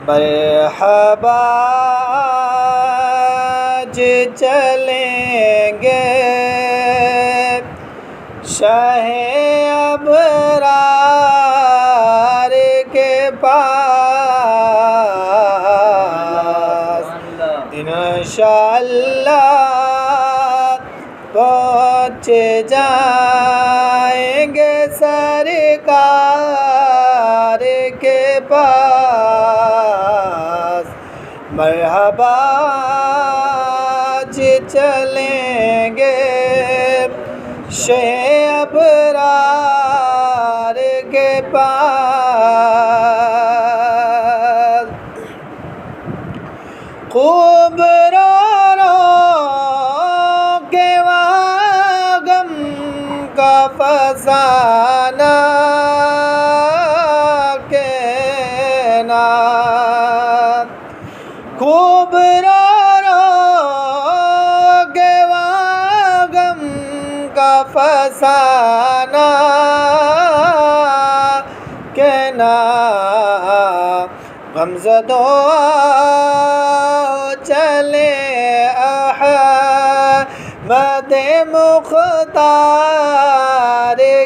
مرحبا آج چلیں گے شاہ ابرار کے پاس، انشاءاللہ پہنچ جائیں گے سرکار کے پاس۔ مرحبا آج چلیں گے شاہ ابرار کے پاس، خوب رو رو کے وہاں غم کا فسانہ کہنا، خوب رو رو کے وہاں غم کا فسانہ کہنا، غمزدوں چلے احمد مختار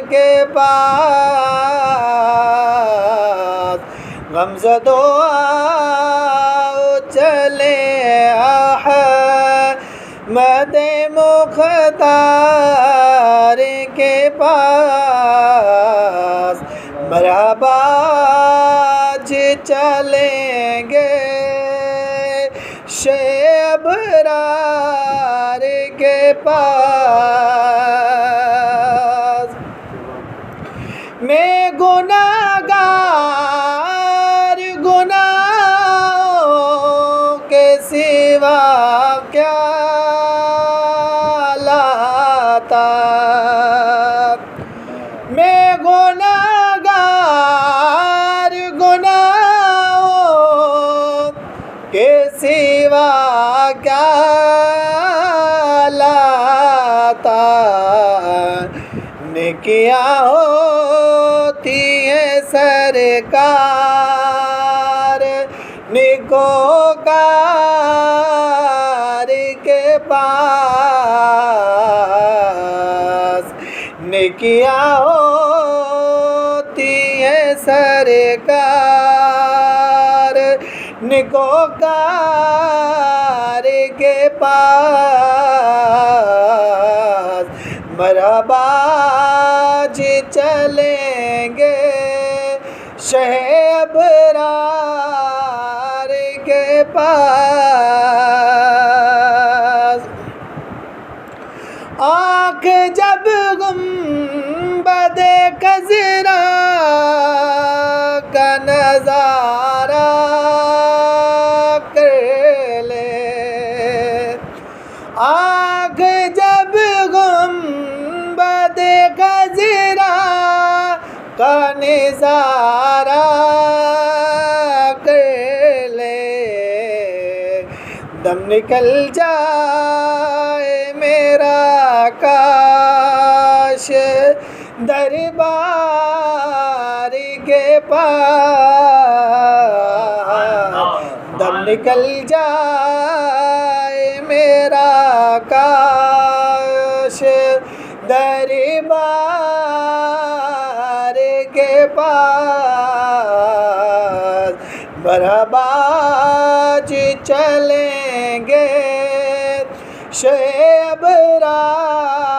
کے پاس، غمزدوں چلے احمد مختار کے پاس۔ مرحبا آج چلیں گے شاہ ابرار کے پاس، میں گناہگار گناہوں کے سوا کیا لاتا، میں گناہگار گناہوں کے سوا کیا لاتا، نیکیاں ہوتی ہیں سرکار نیکوکار کے پاس، نیکیاں ہوتی ہیں سرکار نیکوکار کے پاس۔ مرحبا آج چلیں گے شاہ ابرار کے پاس، آنکھ جب گنبد خضرا کا نظارہ کر لے، آنکھ جب گنبد خضرا کا نظارہ کر لے، دم نکل جائے میرا کاش دربار کے پاس، دم نکل جائے میرا کاش دربار کے پاس۔ مرحبا آج چلیں گے شاہ ابرار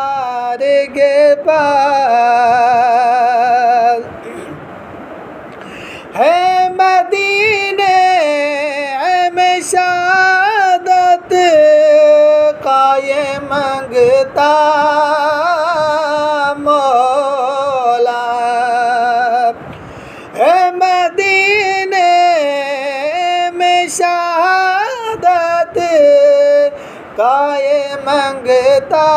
کے پاس، ہے مدینے میں شہادت کا یہ منگتا مولا، ہے مدینے میں شہادت کا یہ منگتا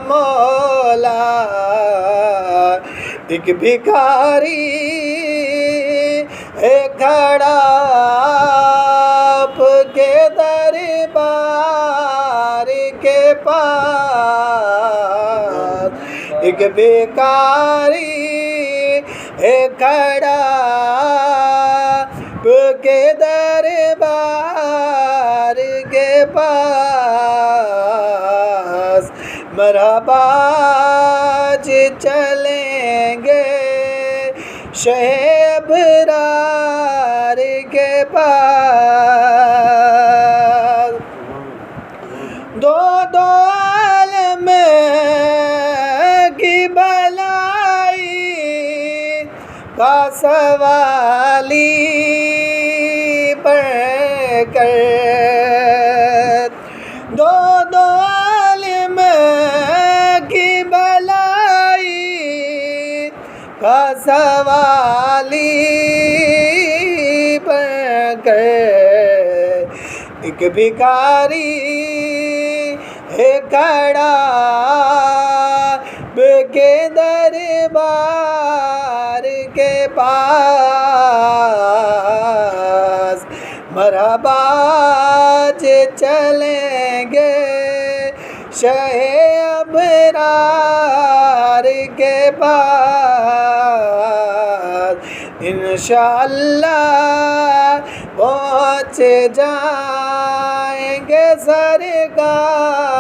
مولا، ایک بھکاری ہے کھڑا آپ کے دربار کے پاس، ایک بھکاری ہے کھڑا کے دربار کے پاس مرحبا آج چلیں گے شہ ابرار کے پاس دو دو عالم کی بلائی کا سوالی پڑھ کر دو دو عالم کی بلائی کا سوالی پڑھ کر ایک بھکاری ہے کھڑا کے دربار کے پاس مرحبا آج چلیں گے شہ ابرار کے پاس انشاءاللہ پہنچ جائیں گے سرکار